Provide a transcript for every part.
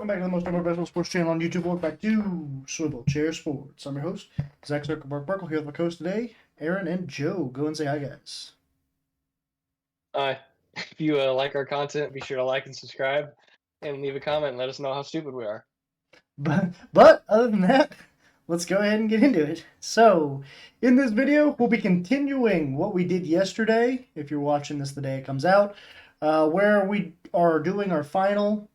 Welcome back to the most professional sports channel on YouTube. Welcome back to Swivel Chair Sports. I'm your host, Zach Zuckerberg Burkle, here with my host today, Aaron and Joe. Go and say hi, guys. If you like our content, be sure to like and subscribe and leave a comment and let us know how stupid we are. But other than that, let's go ahead and get into it. So, in this video, we'll be continuing what we did yesterday, if you're watching this the day it comes out, where we are doing our final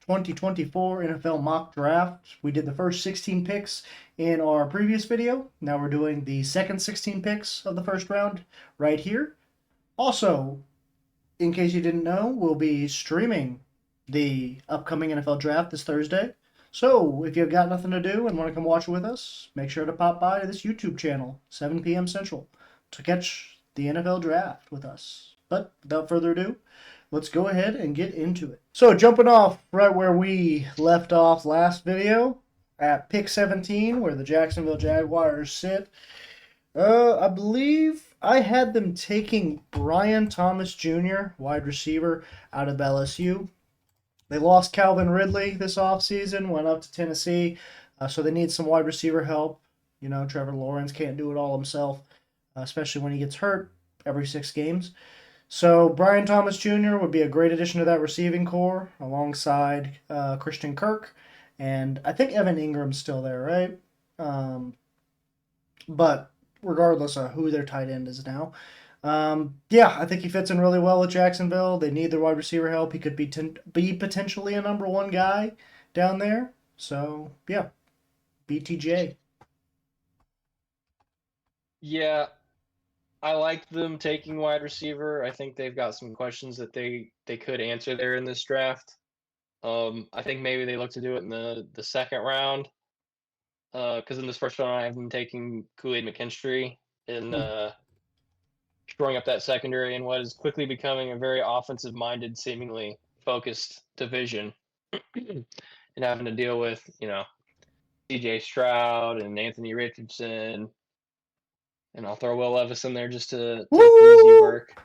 2024 NFL mock draft. We did the first 16 picks in our previous video. Now we're doing the second 16 picks of the first round right here. Also, in case you didn't know, we'll be streaming the upcoming NFL draft this Thursday. So if you've got nothing to do and want to come watch it with us, make sure to pop by to this YouTube channel, 7 p.m. Central, to catch the NFL draft with us. But without further ado, let's go ahead and get into it. So jumping off right where we left off last video, at pick 17, where the Jacksonville Jaguars sit, I believe I had them taking Brian Thomas Jr., wide receiver, out of LSU. They lost Calvin Ridley this offseason, went up to Tennessee, so they need some wide receiver help. You know, Trevor Lawrence can't do it all himself, especially when he gets hurt every 6 games. So Brian Thomas Jr. would be a great addition to that receiving core alongside Christian Kirk. And I think Evan Ingram's still there, right? But regardless of who their tight end is now. Yeah, I think he fits in really well with Jacksonville. They need their wide receiver help. He could be potentially a number 1 guy down there. So, yeah, BTJ. Yeah, I like them taking wide receiver. I think they've got some questions that they could answer there in this draft. I think maybe they look to do it in the second round. Because in this first round, I have them taking Kool-Aid McKinstry and shoring up that secondary in what is quickly becoming a very offensive-minded, seemingly focused division, and having to deal with, C.J. Stroud and Anthony Richardson, and I'll throw Will Levis in there just to appease you, Burke.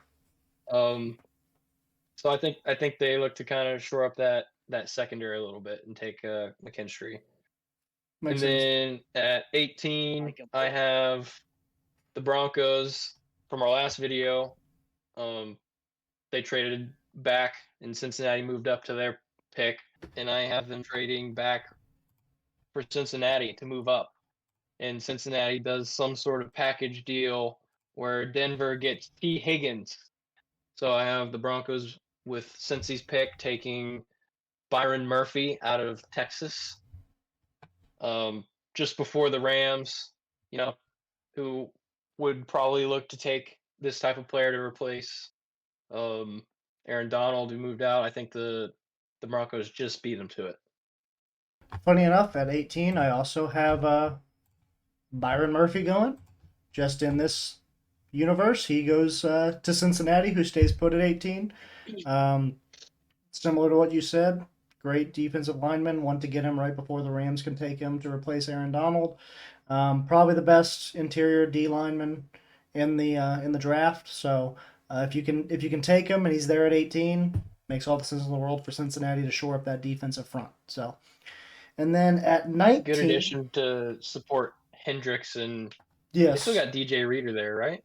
So I think they look to kind of shore up that secondary a little bit and take McKinstry. Makes And sense. then at 18, I have the Broncos from our last video. They traded back, and Cincinnati moved up to their pick, and I have them trading back for Cincinnati to move up. And Cincinnati does some sort of package deal where Denver gets T. Higgins. So I have the Broncos with Cincy's pick taking Byron Murphy out of Texas. Just before the Rams, who would probably look to take this type of player to replace Aaron Donald, who moved out. I think the Broncos just beat them to it. Funny enough, at 18, I also have Byron Murphy going. Just in this universe, he goes to Cincinnati, who stays put at 18. Similar to what you said, great defensive lineman. Want to get him right before the Rams can take him to replace Aaron Donald. Probably the best interior D lineman in the draft. So if you can take him and he's there at 18, makes all the sense in the world for Cincinnati to shore up that defensive front. So, and then at 19, good addition to support Hendricks, and yes, they still got DJ Reader there, right?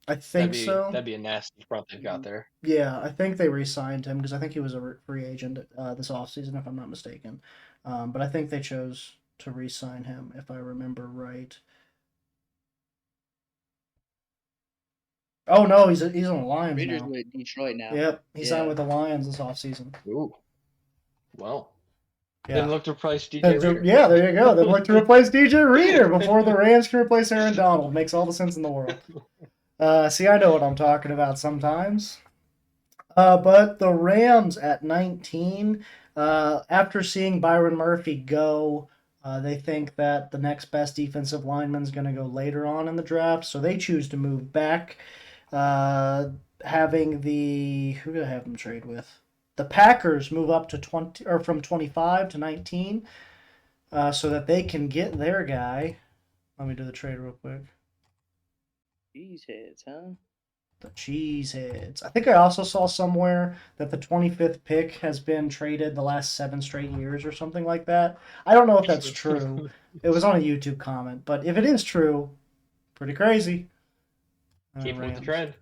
I think so. That'd be a nasty front they've got there. Yeah, I think they re-signed him because I think he was a free agent this offseason, if I'm not mistaken. But I think they chose to re-sign him, if I remember right. Oh no, he's on the Lions Raiders now. with Detroit now. Yep, he signed with the Lions this offseason. Ooh, well. Yeah. Then look to replace DJ Reader. Yeah, there you go. Then look to replace DJ Reader before the Rams can replace Aaron Donald. Makes all the sense in the world. See, I know what I'm talking about sometimes. But the Rams at 19, after seeing Byron Murphy go, they think that the next best defensive lineman is going to go later on in the draft, so they choose to move back, having who do I have them trade with? The Packers move up to 20 or from 25 to 19, so that they can get their guy. Let me do the trade real quick. These heads, huh? The Cheeseheads. I think I also saw somewhere that the 25th pick has been traded the last 7 straight years or something like that. I don't know if that's true. It was on a YouTube comment, but if it is true, pretty crazy. Keep with the Rams. trend.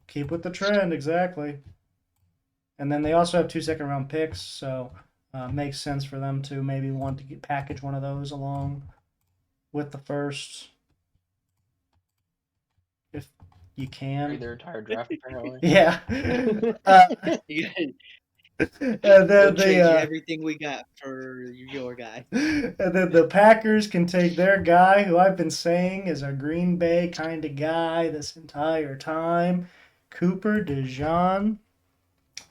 Keep with the trend, exactly. And then they also have 2 second-round picks, so makes sense for them to maybe want to package one of those along with the first, if you can. Read their entire draft apparently. Yeah. And We'll then trade you everything we got for your guy. And then the Packers can take their guy, who I've been saying is a Green Bay kind of guy this entire time, Cooper DeJean,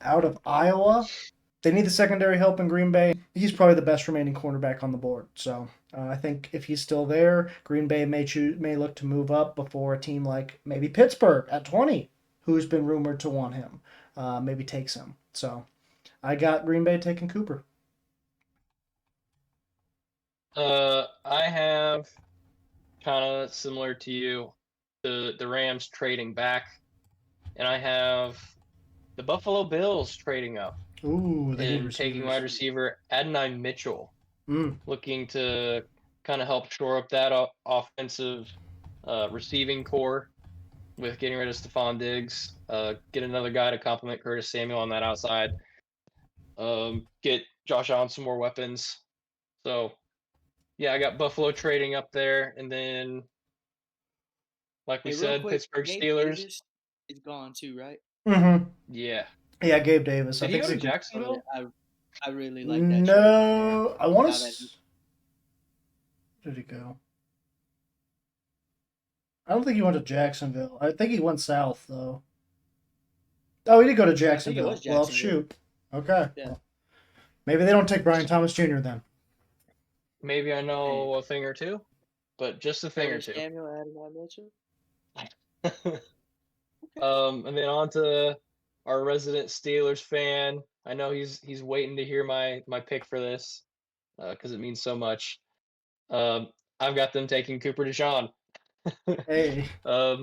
out of Iowa. They need the secondary help in Green Bay. He's probably the best remaining cornerback on the board. So I think if he's still there, Green Bay may look to move up before a team like maybe Pittsburgh at 20, who's been rumored to want him, maybe takes him. So I got Green Bay taking Cooper. I have kind of similar to you, the Rams trading back, and I have the Buffalo Bills trading up. Ooh, they and taking wide receiver Adonai Mitchell, looking to kind of help shore up that offensive receiving core with getting rid of Stephon Diggs, get another guy to complement Curtis Samuel on that outside, get Josh Allen some more weapons. So, yeah, I got Buffalo trading up there, and then, like we said, quick, Pittsburgh Gabe Steelers. Davis is gone too, right? Mm-hmm. Yeah. Yeah, Gabe Davis. Did he go to Jacksonville? I really like that. No, I want to. Where did he go? I don't think he went to Jacksonville. I think he went south though. Oh, he did go to Jacksonville. Well, shoot. Okay. Yeah. Well, maybe they don't take Brian Thomas Jr. then. Maybe I know a thing or two, but just a thing or two. Samuel Adonai Mitchell. And then on to our resident Steelers fan. I know he's waiting to hear my pick for this because it means so much. I've got them taking Cooper DeJean. Hey.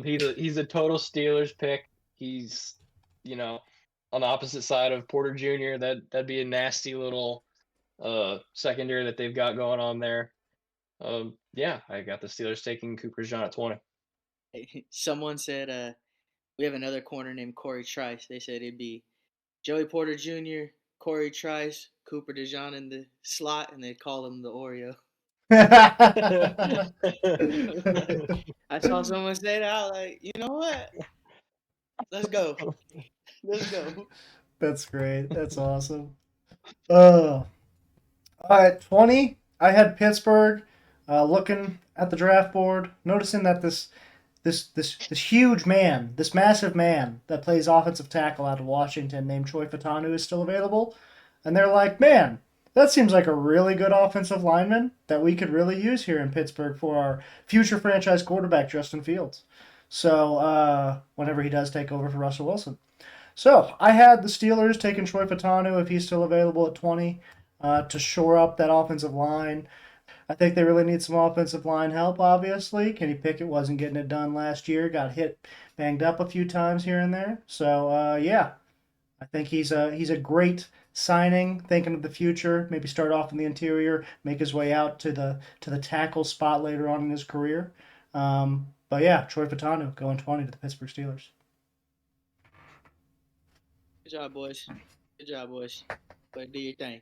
He's a total Steelers pick. He's on the opposite side of Porter Jr. That'd be a nasty little secondary that they've got going on there. Yeah, I got the Steelers taking Cooper DeJean at 20. Someone said we have another corner named Corey Trice. They said it'd be Joey Porter Jr., Corey Trice, Cooper DeJean in the slot, and they call him the Oreo. I saw someone say that. I was like, you know what? Let's go. Let's go. That's great. That's awesome. All right, 20. I had Pittsburgh. Looking at the draft board, noticing that this huge man, this massive man that plays offensive tackle out of Washington named Troy Fautanu is still available. And they're like, man, that seems like a really good offensive lineman that we could really use here in Pittsburgh for our future franchise quarterback, Justin Fields. So whenever he does take over for Russell Wilson. So I had the Steelers taking Troy Fautanu if he's still available at 20 to shore up that offensive line. I think they really need some offensive line help, obviously. Kenny Pickett wasn't getting it done last year. Got banged up a few times here and there. So, yeah, I think he's a great signing, thinking of the future. Maybe start off in the interior, make his way out to the tackle spot later on in his career. But, yeah, Troy Fautanu going 20 to the Pittsburgh Steelers. Good job, boys. Good job, boys. But do your thing.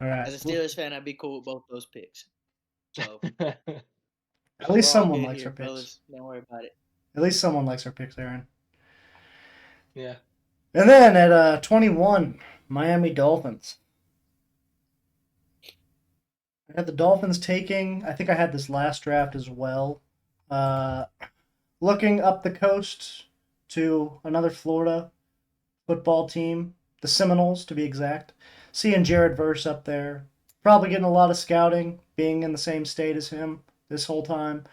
All right. As a Steelers fan, I'd be cool with both those picks. So at least someone likes our picks. Fellas. Don't worry about it. At least someone likes our picks, Aaron. Yeah. And then at 21, Miami Dolphins. I had the Dolphins taking, I think I had this last draft as well. Looking up the coast to another Florida football team, the Seminoles to be exact. Seeing Jared Verse up there, probably getting a lot of scouting, being in the same state as him this whole time.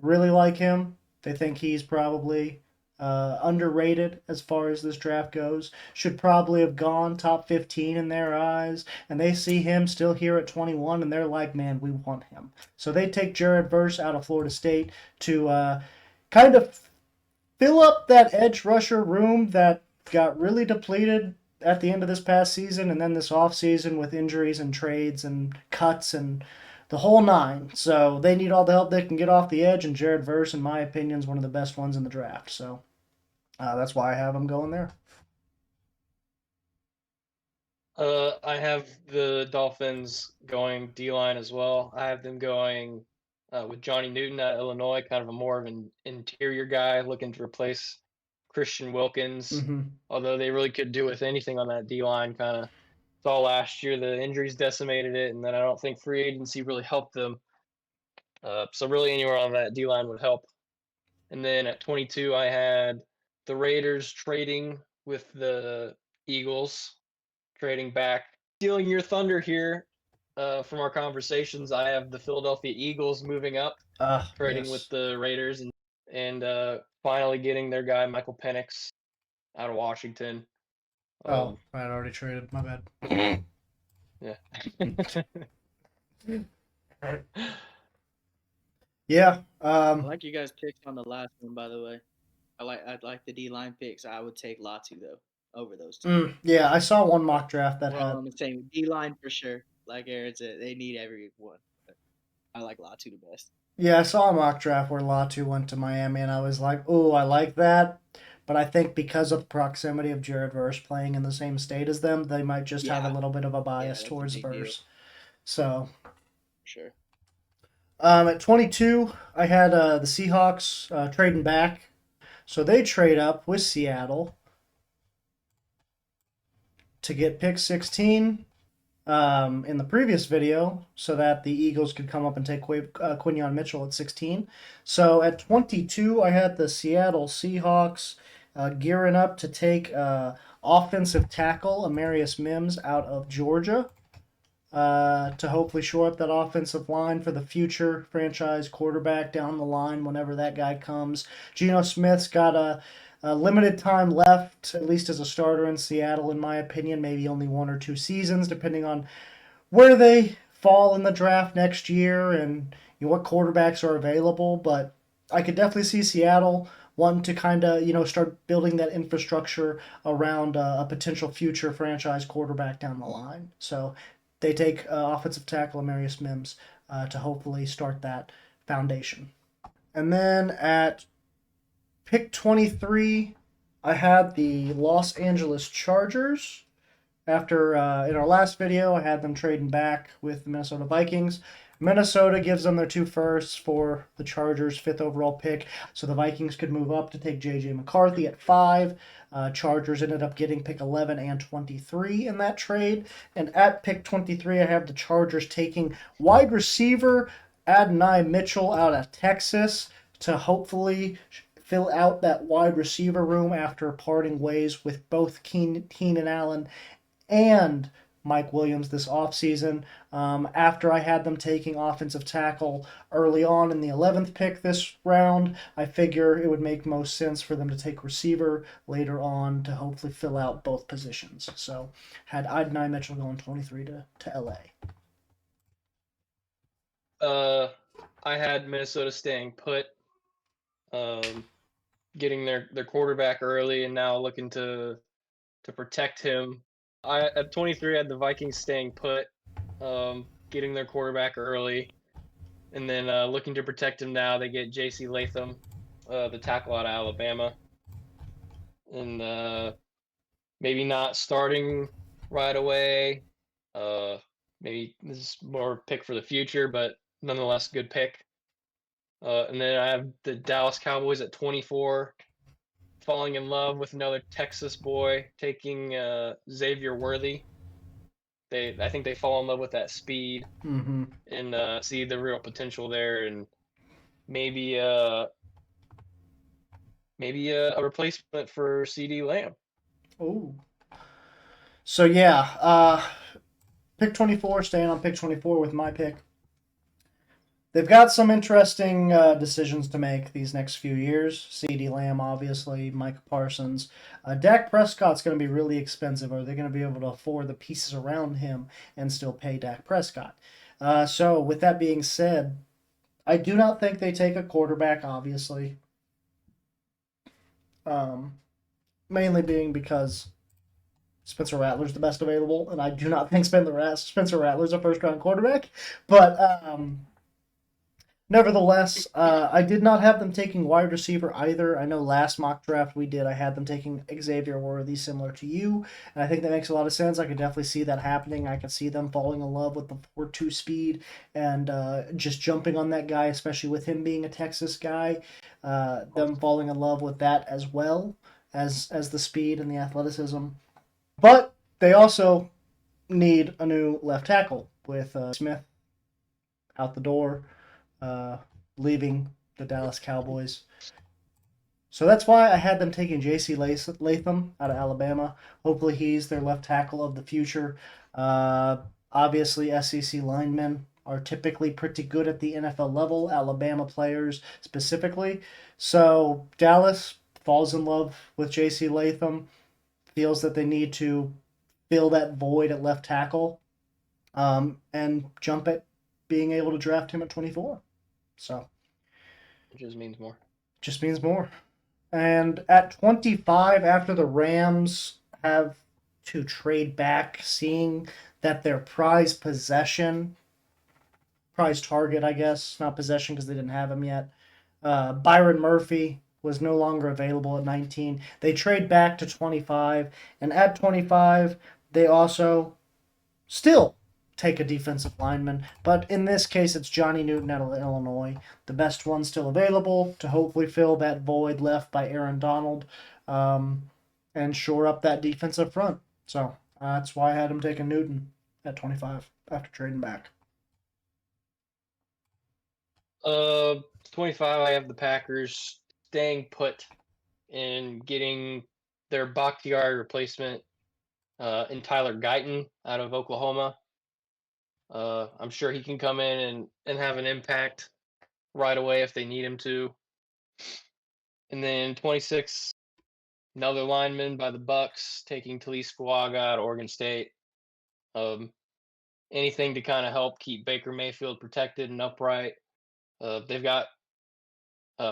Really like him. They think he's probably underrated as far as this draft goes. Should probably have gone top 15 in their eyes. And they see him still here at 21, and they're like, man, we want him. So they take Jared Verse out of Florida State to kind of fill up that edge rusher room that got really depleted at the end of this past season and then this off season with injuries and trades and cuts and the whole nine. So they need all the help they can get off the edge, and Jared Verse, in my opinion, is one of the best ones in the draft. So that's why I have him going there. I have the Dolphins going D-line as well. I have them going with Johnny Newton at Illinois, kind of a more of an interior guy looking to replace Christian Wilkins. Mm-hmm. Although they really could do with anything on that D-line, kind of saw last year the injuries decimated it, and then I don't think free agency really helped them. So really anywhere on that D-line would help. And then at 22, I had the Raiders trading with the Eagles, trading back. Stealing your thunder here from our conversations, I have the Philadelphia Eagles moving up, trading Yes. with the Raiders, and finally getting their guy Michael Penix out of Washington. Oh, I had already traded. My bad. Yeah. Yeah. I like you guys' picks on the last one, by the way. I like the D line picks. I would take Latu though over those two. Yeah, I saw one mock draft that We're all had. on the same D line for sure. Like Aaron said, they need everyone. But I like Latu the best. Yeah, I saw a mock draft where Latu went to Miami, and I was like, "Oh, I like that." But I think because of the proximity of Jared Verse playing in the same state as them, they might just have a Yeah. little bit of a bias that's a towards big deal. Verse. So, For sure. at 22, I had the Seahawks trading back. So they trade up with Seattle to get pick 16 in the previous video so that the Eagles could come up and take Quinyon Mitchell at 16. So at 22, I had the Seattle Seahawks gearing up to take offensive tackle Amarius Mims out of Georgia to hopefully shore up that offensive line for the future franchise quarterback down the line whenever that guy comes. Geno Smith's got a limited time left, at least as a starter in Seattle, in my opinion. Maybe only 1 or 2 seasons, depending on where they fall in the draft next year and what quarterbacks are available. But I could definitely see Seattle wanting to kind of start building that infrastructure around a potential future franchise quarterback down the line. So they take offensive tackle Amarius Mims to hopefully start that foundation. And then at pick 23, I had the Los Angeles Chargers. After, in our last video, I had them trading back with the Minnesota Vikings. Minnesota gives them their 2 firsts for the Chargers' 5th overall pick, so the Vikings could move up to take J.J. McCarthy at 5. Chargers ended up getting pick 11 and 23 in that trade. And at pick 23, I have the Chargers taking wide receiver Adonai Mitchell out of Texas to hopefully fill out that wide receiver room after parting ways with both Keenan Allen and Mike Williams this offseason. After I had them taking offensive tackle early on in the 11th pick this round, I figure it would make most sense for them to take receiver later on to hopefully fill out both positions. So had Adonai Mitchell going 23 to LA. I had Minnesota staying put, getting their quarterback early, and now looking to protect him. At 23, I had the Vikings staying put, getting their quarterback early, and then looking to protect him now. They get J.C. Latham, the tackle out of Alabama, and maybe not starting right away. Maybe this is more pick for the future, but nonetheless, good pick. And then I have the Dallas Cowboys at 24. Falling in love with another Texas boy, taking Xavier Worthy. I think they fall in love with that speed and see the real potential there, and maybe a replacement for CeeDee Lamb. Oh. So yeah, pick 24, staying on pick 24 with my pick. They've got some interesting decisions to make these next few years. CeeDee Lamb, obviously, Micah Parsons. Dak Prescott's going to be really expensive. Are they going to be able to afford the pieces around him and still pay Dak Prescott? So with that being said, I do not think they take a quarterback, obviously. Mainly being because Spencer Rattler's the best available, and I do not think Spencer Rattler's a first round quarterback. But nevertheless, I did not have them taking wide receiver either. I know last mock draft we did, I had them taking Xavier Worthy, similar to you, and I think that makes a lot of sense. I could definitely see that happening. I could see them falling in love with the 4.2 speed and just jumping on that guy, especially with him being a Texas guy. Them falling in love with that as well as the speed and the athleticism. But they also need a new left tackle with Smith out the door, leaving the Dallas Cowboys. So that's why I had them taking J.C. Latham out of Alabama. Hopefully he's their left tackle of the future. Obviously, SEC linemen are typically pretty good at the NFL level, Alabama players specifically. So Dallas falls in love with J.C. Latham, feels that they need to fill that void at left tackle, and jump at being able to draft him at 24. So It just means more. just means more. And at 25, after the Rams have to trade back, seeing that their prize target, I guess, not possession because they didn't have him yet, Byron Murphy was no longer available at 19. They trade back to 25, and at 25, they also still take a defensive lineman, but in this case, it's Johnny Newton out of Illinois, the best one still available to hopefully fill that void left by Aaron Donald, and shore up that defensive front. So that's why I had him taking Newton at 25 after trading back. 25, I have the Packers staying put and getting their Bakhtiari replacement in Tyler Guyton out of Oklahoma. I'm sure he can come in and have an impact right away if they need him to. And then 26, another lineman by the Bucks, taking Talise Fuaga out of Oregon State. Anything to kind of help keep Baker Mayfield protected and upright. They've got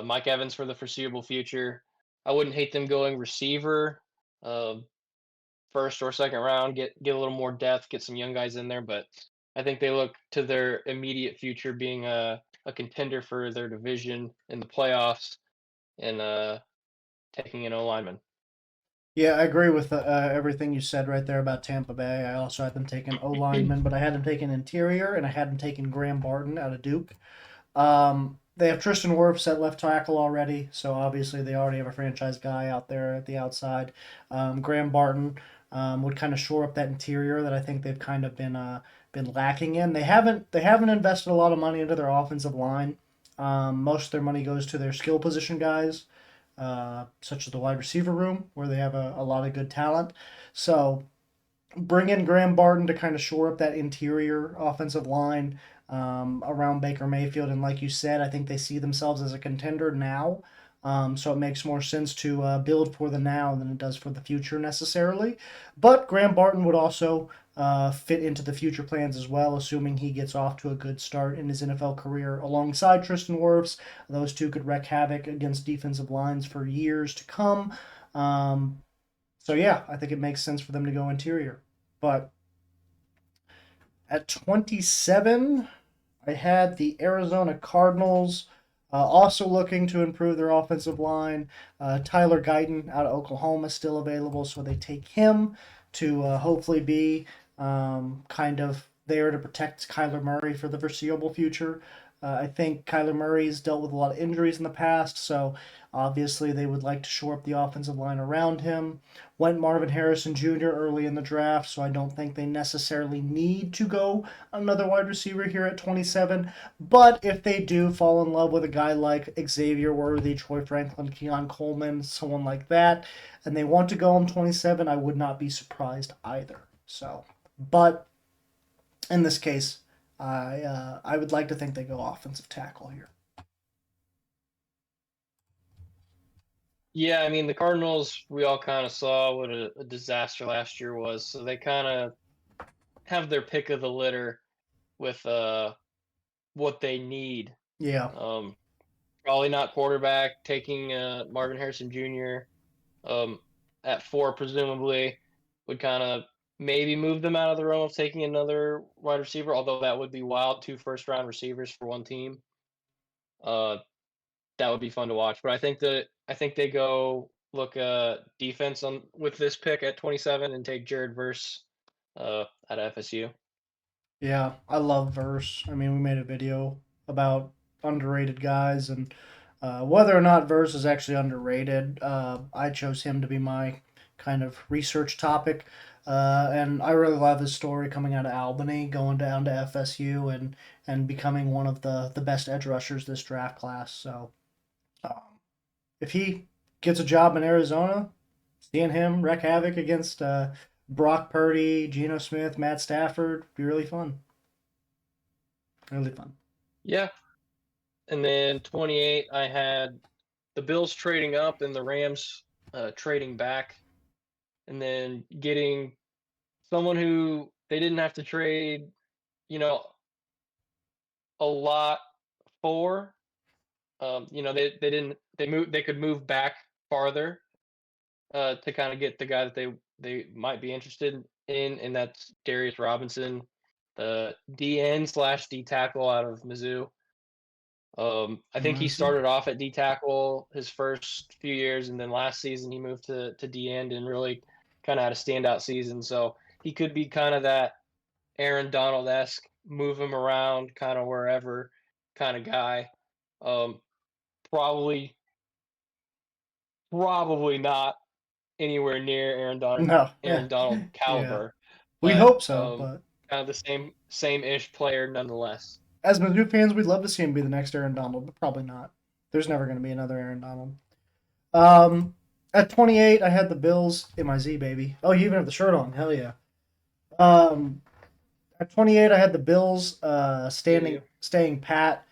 Mike Evans for the foreseeable future. I wouldn't hate them going receiver, first or second round, get a little more depth, get some young guys in there. But I think they look to their immediate future being a contender for their division in the playoffs and taking an O lineman. Yeah, I agree with everything you said right there about Tampa Bay. I also had them taking O lineman, but I had them taking interior, and I had them taking Graham Barton out of Duke. They have Tristan Wirfs at left tackle already, so obviously they already have a franchise guy out there at the outside. Graham Barton would kind of shore up that interior that I think they've kind of been lacking in. They haven't invested a lot of money into their offensive line. Most of their money goes to their skill position guys, such as the wide receiver room, where they have a lot of good talent. So bring in Graham Barton to kind of shore up that interior offensive line around Baker Mayfield. And like you said, I think they see themselves as a contender now. So it makes more sense to build for the now than it does for the future necessarily. But Graham Barton would also fit into the future plans as well, assuming he gets off to a good start in his NFL career alongside Tristan Wirfs. Those two could wreak havoc against defensive lines for years to come. So yeah, I think it makes sense for them to go interior. But at 27, I had the Arizona Cardinals also looking to improve their offensive line. Tyler Guyton out of Oklahoma still available, so they take him to hopefully be kind of there to protect Kyler Murray for the foreseeable future. I think Kyler Murray's dealt with a lot of injuries in the past, so obviously they would like to shore up the offensive line around him. Went Marvin Harrison Jr. early in the draft, so I don't think they necessarily need to go another wide receiver here at 27. But if they do fall in love with a guy like Xavier Worthy, Troy Franklin, Keon Coleman, someone like that, and they want to go on 27, I would not be surprised either. So, but in this case, I would like to think they go offensive tackle here. Yeah, I mean the Cardinals. We all kind of saw what a disaster last year was, so they kind of have their pick of the litter with what they need. Yeah. Probably not quarterback, taking Marvin Harrison Jr. At 4, presumably, would kind of maybe move them out of the realm of taking another wide receiver, although that would be wild, 2 first-round receivers for one team. Uh, that would be fun to watch. But I think they go look defense on with this pick at 27 and take Jared Verse at FSU. Yeah, I love Verse. I mean, we made a video about underrated guys and whether or not Verse is actually underrated. I chose him to be my kind of research topic. And I really love his story coming out of Albany, going down to FSU, and becoming one of the best edge rushers this draft class. So um, if he gets a job in Arizona, seeing him wreak havoc against Brock Purdy, Geno Smith, Matt Stafford, be really fun. Really fun. Yeah. And then 28, I had the Bills trading up and the Rams trading back, and then getting someone who they didn't have to trade, you know, a lot for. They didn't they could move back farther to kind of get the guy that they might be interested in, and that's Darius Robinson, the DN/D tackle out of Mizzou. I think he started off at D tackle his first few years, and then last season he moved to D end and really kind of had a standout season. So he could be kind of that Aaron Donald esque, move him around kind of wherever kind of guy. Um, probably not anywhere near No, yeah, Aaron Donald yeah. caliber, We but hope so, but kind of the same ish player nonetheless. as Mizzou fans, we'd love to see him be the next Aaron Donald, but probably not. There's never going to be another Aaron Donald. At 28, I had the Bills in my Z, baby. Oh, you even have the shirt on. Hell yeah. At 28, I had the Bills staying pat.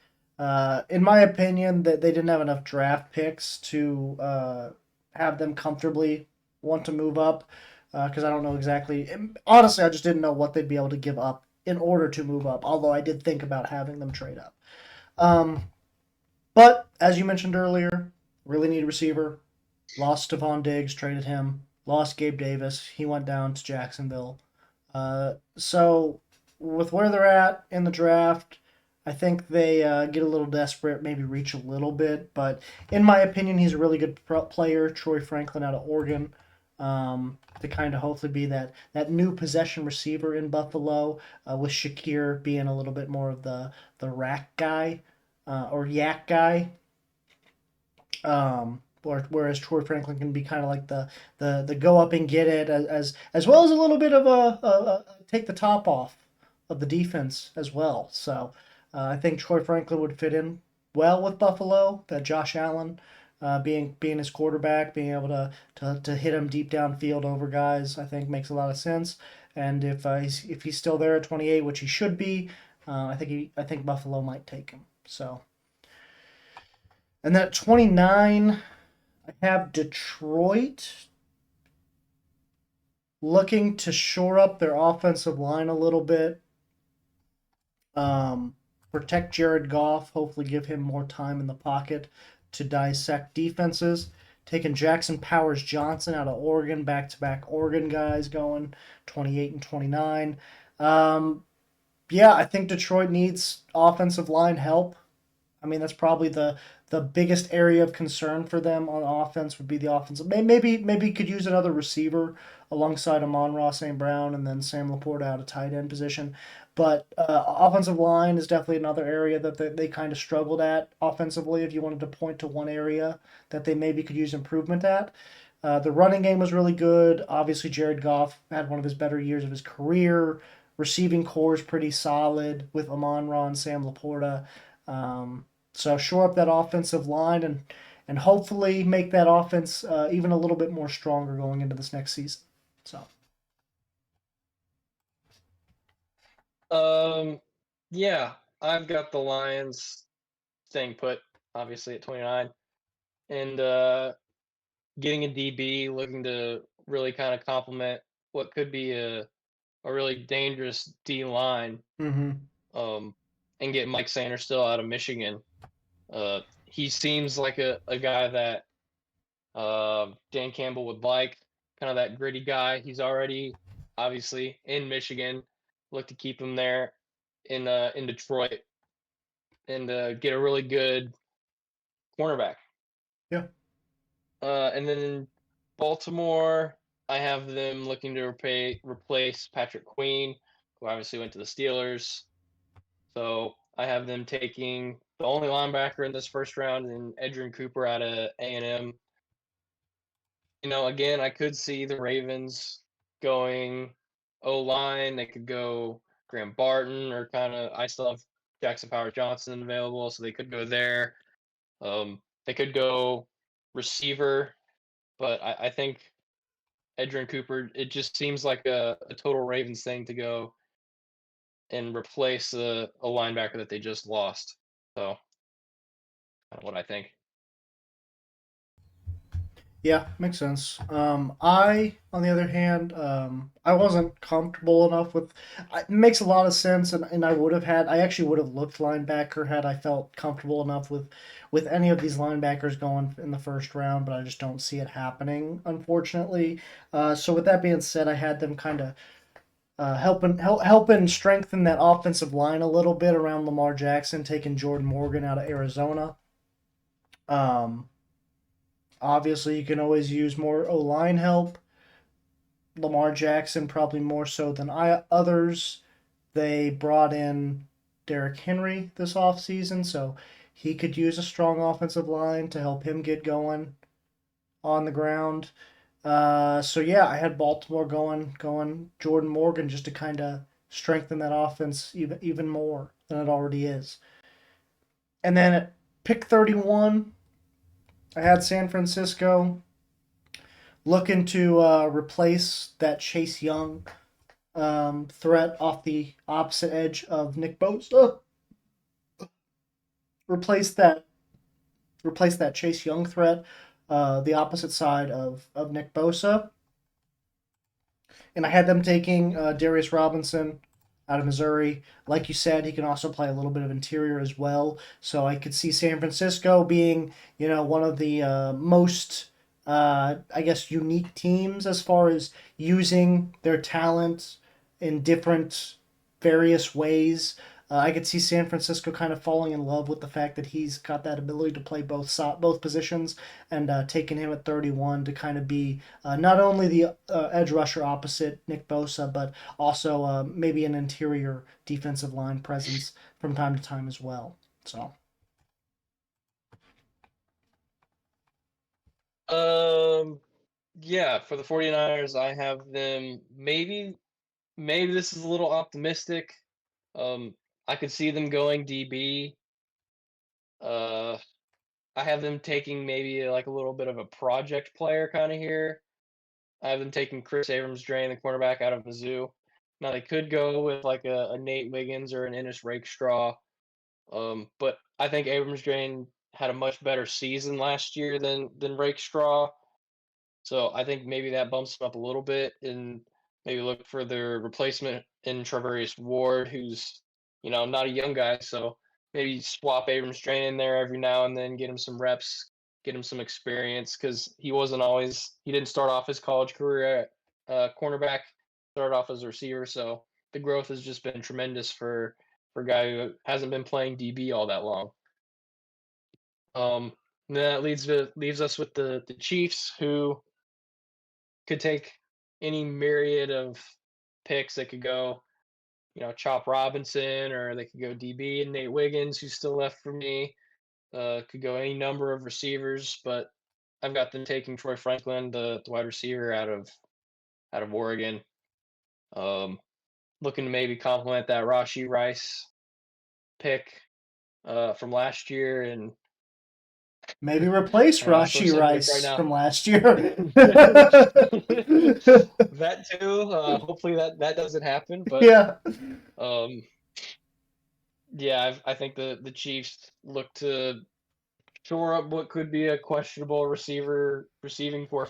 In my opinion, that they didn't have enough draft picks to have them comfortably want to move up. Because I don't know exactly. Honestly, I just didn't know what they'd be able to give up in order to move up. Although I did think about having them trade up. But as you mentioned earlier, really need a receiver. Lost Stephon Diggs, traded him. Lost Gabe Davis. He went down to Jacksonville. So with where they're at in the draft, I think they get a little desperate, maybe reach a little bit. But in my opinion, he's a really good player. Troy Franklin out of Oregon. To kind of hopefully be that new possession receiver in Buffalo, with Shakir being a little bit more of the rack guy or yak guy. Whereas Troy Franklin can be kind of like the go up and get it as well as a little bit of a take the top off of the defense as well. So I think Troy Franklin would fit in well with Buffalo. That Josh Allen being his quarterback, being able to hit him deep downfield over guys, I think makes a lot of sense. And if he's still there at 28, which he should be, I think Buffalo might take him. So. And then at 29, I have Detroit looking to shore up their offensive line a little bit. Protect Jared Goff, hopefully give him more time in the pocket to dissect defenses. Taking Jackson Powers Johnson out of Oregon, back-to-back Oregon guys going, 28 and 29. I think Detroit needs offensive line help. I mean, that's probably the biggest area of concern for them on offense would be the offensive. Maybe could use another receiver alongside Amon-Ra St. Brown and then Sam Laporta out of tight end position. But offensive line is definitely another area that they kind of struggled at offensively. If you wanted to point to one area that they maybe could use improvement at. The running game was really good. Obviously, Jared Goff had one of his better years of his career. Receiving core is pretty solid with Amon-Ra and Sam Laporta. So shore up that offensive line and hopefully make that offense even a little bit more stronger going into this next season. So. Yeah, I've got the Lions staying put, obviously at 29, and getting a DB, looking to really kind of complement what could be a really dangerous D line. Mm-hmm. And get Mike Sanders still out of Michigan. He seems like a guy that Dan Campbell would like, kind of that gritty guy. He's already obviously in Michigan. Look to keep him there in Detroit and get a really good cornerback. Yeah. And then in Baltimore, I have them looking to replace Patrick Queen, who obviously went to the Steelers. So I have them taking the only linebacker in this first round, and Edgerrin Cooper out of A&M. Again, I could see the Ravens going O-line. They could go Graham Barton, or I still have Jackson Powers-Johnson available, so they could go there. They could go receiver, but I think Edgerrin Cooper, it just seems like a total Ravens thing to go and replace a linebacker that they just lost. So, what I think. Yeah, makes sense. I, on the other hand, I wasn't comfortable enough with. It makes a lot of sense, and I actually would have looked linebacker had I felt comfortable enough with any of these linebackers going in the first round, but I just don't see it happening, unfortunately. So with that being said, I had them kind of helping strengthen that offensive line a little bit around Lamar Jackson, taking Jordan Morgan out of Arizona. Um, Obviously, you can always use more O line help. Lamar Jackson probably more so than others. They brought in Derrick Henry this offseason, so he could use a strong offensive line to help him get going on the ground. So yeah, I had Baltimore going Jordan Morgan just to kind of strengthen that offense even more than it already is. And then at pick 31, I had San Francisco looking to replace that Chase Young threat off the opposite edge of Nick Bosa. Replace that Chase Young threat, the opposite side of Nick Bosa. And I had them taking Darius Robinson out of Missouri. Like you said, he can also play a little bit of interior as well. So I could see San Francisco being, one of the most, I guess, unique teams as far as using their talent in different, various ways. I could see San Francisco kind of falling in love with the fact that he's got that ability to play both positions, and taking him at 31 to kind of be not only the edge rusher opposite Nick Bosa, but also maybe an interior defensive line presence from time to time as well. So. Yeah, for the 49ers, I have them maybe this is a little optimistic. Um, I could see them going DB. Uh, I have them taking maybe like a little bit of a project player kind of here. I have them taking Chris Abrams-Draine, the cornerback out of Mizzou. Now they could go with like a Nate Wiggins or an Ennis Rakestraw, but I think Abrams-Draine had a much better season last year than Rakestraw. So I think maybe that bumps him up a little bit, and maybe look for their replacement in Travarius Ward, who's not a young guy. So maybe swap Abrams-Draine in there every now and then, get him some reps, get him some experience, because he didn't start off his college career at cornerback, started off as a receiver. So the growth has just been tremendous for a guy who hasn't been playing DB all that long. And that leaves us with the Chiefs, who could take any myriad of picks. They could go, Chop Robinson, or they could go DB and Nate Wiggins, who's still left for me. Could go any number of receivers, but I've got them taking Troy Franklin, the wide receiver out of Oregon. Looking to maybe complement that Rashee Rice pick from last year, and Maybe replace I don't know, throw Rashee some pick right Rice now. from last year. That too. Hopefully that doesn't happen. But Yeah. Yeah, I think the Chiefs look to shore up what could be a questionable receiving core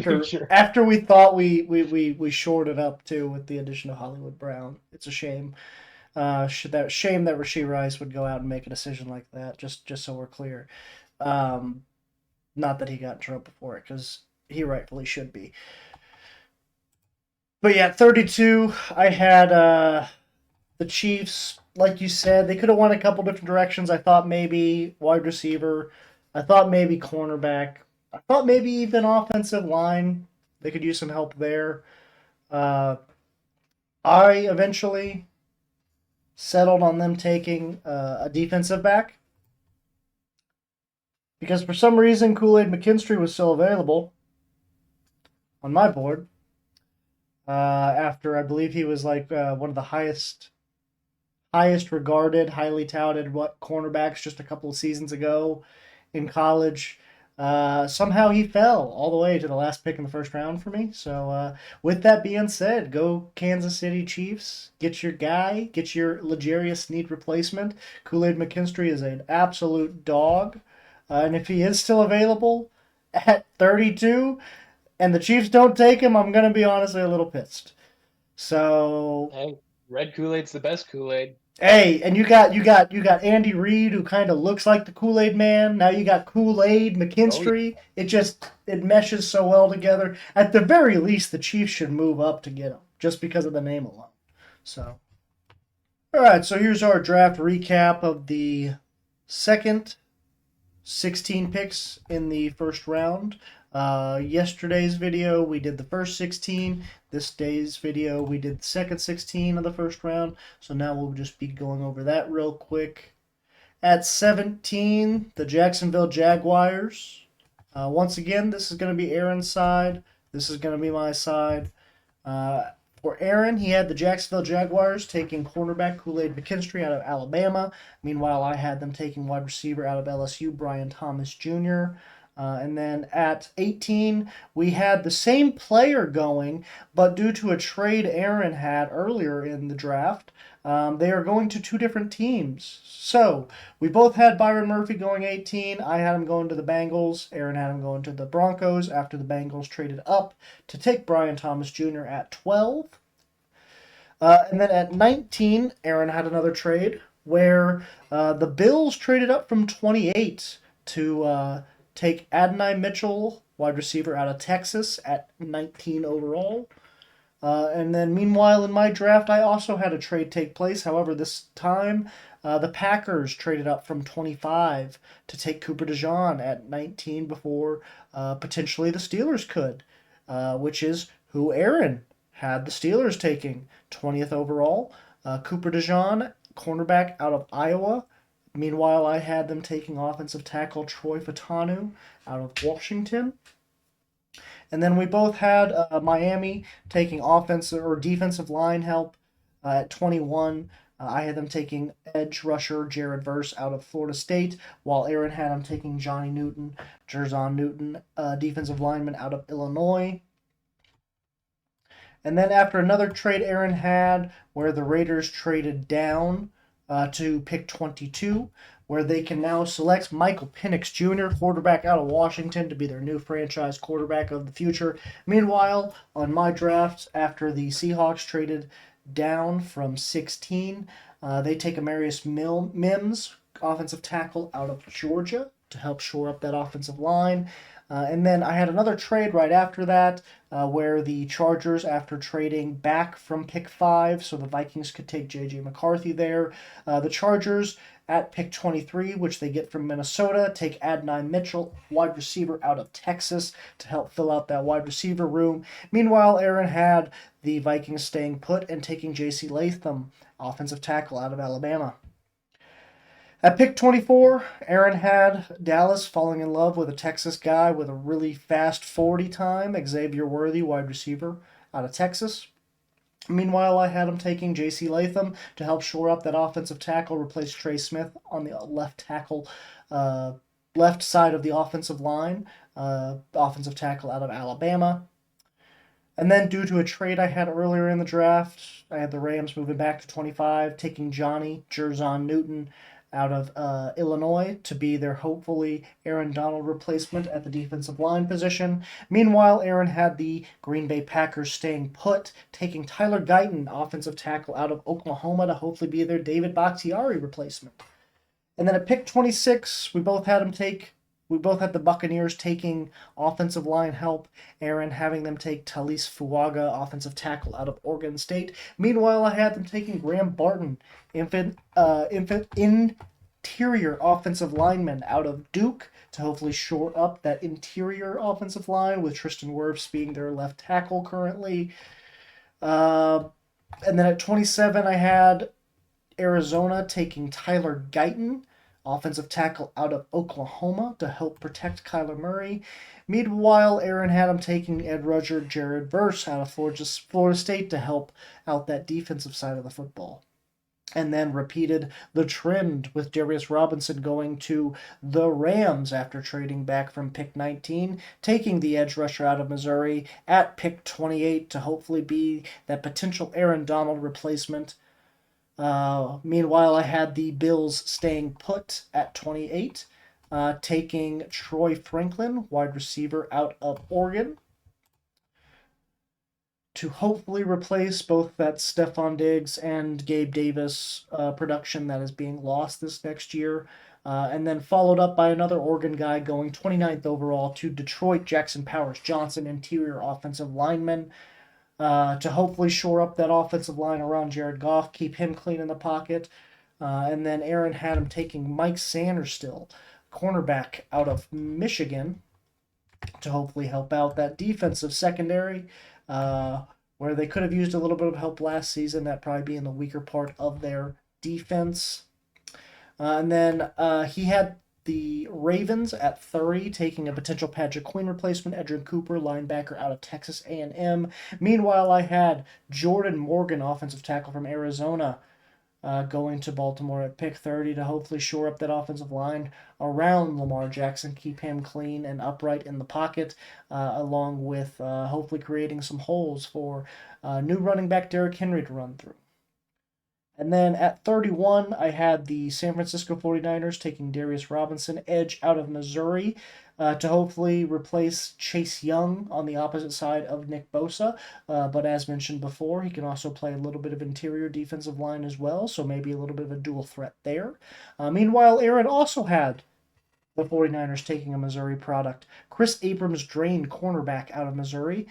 future. After we thought we shored it up too with the addition of Hollywood Brown. It's a shame. Shame that Rashee Rice would go out and make a decision like that. Just so we're clear. Um, Not that he got in trouble for it, because he rightfully should be. But yeah, 32, I had the Chiefs, like you said, they could have went a couple different directions. I thought maybe wide receiver. I thought maybe cornerback. I thought maybe even offensive line. They could use some help there. I eventually settled on them taking a defensive back because for some reason Kool-Aid McKinstry was still available on my board. After I believe he was like one of the highest regarded, highly touted cornerbacks just a couple of seasons ago in college. Somehow he fell all the way to the last pick in the first round for me. So with that being said, go Kansas City Chiefs. Get your guy. Get your L'Jarius Sneed replacement. Kool-Aid McKinstry is an absolute dog. And if he is still available at 32 and the Chiefs don't take him, I'm going to be honestly a little pissed. So Hey, red Kool-Aid's the best Kool-Aid. hey, and you got Andy Reid, who kind of looks like the Kool-Aid man. Now you got Kool-Aid McKinstry. It meshes so well together. At the very least, the Chiefs should move up to get him just because of the name alone. So, all right. So here's our draft recap of the second 16 picks in the first round. Yesterday's video, we did the first 16. This day's video, we did the second 16 of the first round. So now we'll just be going over that real quick. At 17, the Jacksonville Jaguars. Once again, this is going to be Aaron's side. This is going to be my side. For Aaron, he had the Jacksonville Jaguars taking cornerback Kool-Aid McKinstry out of Alabama. Meanwhile, I had them taking wide receiver out of LSU, Brian Thomas Jr. And then at 18, we had the same player going, but due to a trade Aaron had earlier in the draft, they are going to two different teams. So we both had Byron Murphy going 18. I had him going to the Bengals. Aaron had him going to the Broncos after the Bengals traded up to take Brian Thomas Jr. at 12. And then at 19, Aaron had another trade where the Bills traded up from 28 to take Adonai Mitchell, wide receiver out of Texas, at 19 overall. And then meanwhile, in my draft, I also had a trade take place. However, this time, the Packers traded up from 25 to take Cooper DeJean at 19 before potentially the Steelers could, which is who Aaron had the Steelers taking 20th overall. Cooper DeJean, cornerback out of Iowa. Meanwhile, I had them taking offensive tackle Troy Fautanu out of Washington. And then we both had Miami taking offensive or defensive line help at 21. I had them taking edge rusher Jared Verse out of Florida State, while Aaron had them taking Johnny Newton, Jerzon Newton, defensive lineman out of Illinois. And then after another trade Aaron had, where the Raiders traded down to pick 22, where they can now select Michael Penix Jr., quarterback out of Washington, to be their new franchise quarterback of the future. Meanwhile, on my draft, after the Seahawks traded down from 16, they take Amarius Mims, offensive tackle out of Georgia, to help shore up that offensive line. And then I had another trade right after that where the Chargers, after trading back from pick 5, so the Vikings could take J.J. McCarthy there, the Chargers at pick 23, which they get from Minnesota, take Adonai Mitchell, wide receiver out of Texas, to help fill out that wide receiver room. Meanwhile, Aaron had the Vikings staying put and taking J.C. Latham, offensive tackle out of Alabama. At pick 24, Aaron had Dallas falling in love with a Texas guy with a really fast 40 time, Xavier Worthy, wide receiver out of Texas. Meanwhile, I had him taking J.C. Latham to help shore up that offensive tackle, replace Trey Smith on the left tackle, left side of the offensive line, offensive tackle out of Alabama. And then due to a trade I had earlier in the draft, I had the Rams moving back to 25, taking Johnny Jerzon Newton out of Illinois to be their hopefully Aaron Donald replacement at the defensive line position. Meanwhile, Aaron had the Green Bay Packers staying put, taking Tyler Guyton, offensive tackle out of Oklahoma, to hopefully be their David Bakhtiari replacement. And then at pick 26, we both had him take We both had the Buccaneers taking offensive line help, Aaron having them take Talise Fuaga, offensive tackle out of Oregon State. Meanwhile, I had them taking Graham Barton, interior offensive lineman out of Duke, to hopefully shore up that interior offensive line, with Tristan Wirfs being their left tackle currently. And then at 27, I had Arizona taking Tyler Guyton, offensive tackle out of Oklahoma, to help protect Kyler Murray. Meanwhile, Aaron had him taking edge rusher Jared Verse out of Florida State to help out that defensive side of the football. And then repeated the trend with Darius Robinson going to the Rams after trading back from pick 19, taking the edge rusher out of Missouri at pick 28 to hopefully be that potential Aaron Donald replacement. Meanwhile, I had the Bills staying put at 28, taking Troy Franklin, wide receiver out of Oregon, to hopefully replace both that Stephon Diggs and Gabe Davis production that is being lost this next year. And then followed up by another Oregon guy going 29th overall to Detroit, Jackson Powers Johnson, interior offensive lineman, to hopefully shore up that offensive line around Jared Goff, keep him clean in the pocket. And then Aaron had him taking Mike Sanderstill, cornerback out of Michigan, to hopefully help out that defensive secondary, where they could have used a little bit of help last season, that probably being the weaker part of their defense. And then he had the Ravens at 30, taking a potential Patrick Queen replacement, Edgerrin Cooper, linebacker out of Texas A&M. Meanwhile, I had Jordan Morgan, offensive tackle from Arizona, going to Baltimore at pick 30 to hopefully shore up that offensive line around Lamar Jackson, keep him clean and upright in the pocket, along with hopefully creating some holes for new running back Derrick Henry to run through. And then at 31, I had the San Francisco 49ers taking Darius Robinson, edge out of Missouri, to hopefully replace Chase Young on the opposite side of Nick Bosa. But as mentioned before, he can also play a little bit of interior defensive line as well, so maybe a little bit of a dual threat there. Meanwhile, Aaron also had the 49ers taking a Missouri product, Chris Abrams-Drain, cornerback out of Missouri,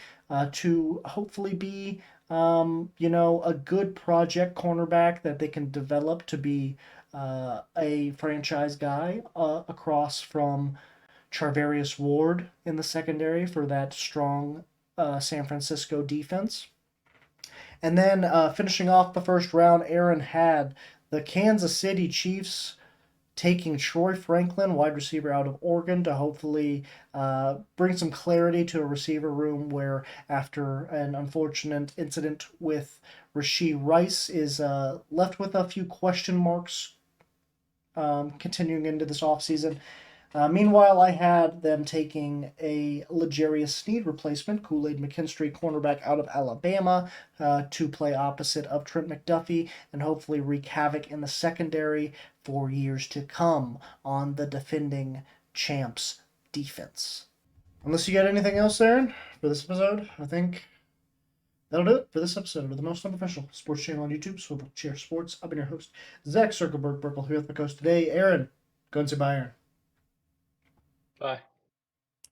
to hopefully be a good project cornerback that they can develop to be a franchise guy across from Charvarius Ward in the secondary for that strong San Francisco defense. And then finishing off the first round, Aaron had the Kansas City Chiefs taking Troy Franklin, wide receiver out of Oregon, to hopefully bring some clarity to a receiver room where, after an unfortunate incident with Rashee Rice, is left with a few question marks continuing into this offseason. Meanwhile, I had them taking a L'Jarius Sneed replacement, Kool-Aid McKinstry, cornerback out of Alabama, to play opposite of Trent McDuffie and hopefully wreak havoc in the secondary for years to come on the defending champs defense. Unless you got anything else, Aaron, for this episode, I think that'll do it for this episode of the most unprofessional sports channel on YouTube, Swivel Chair Sports. I've been your host, Zach Circleberg Burkle, here with my host today, Aaron. Go and say bye, Aaron. Bye.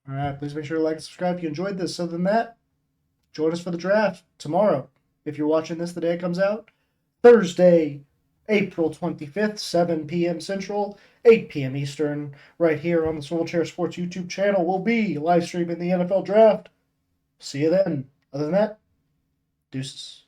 All right, please make sure to like and subscribe if you enjoyed this. Other than that, join us for the draft tomorrow. If you're watching this the day it comes out, Thursday, April 25th, 7 p.m. Central, 8 p.m. Eastern, right here on the Swivel Chair Sports YouTube channel. We'll be live streaming the NFL draft. See you then. Other than that, deuces.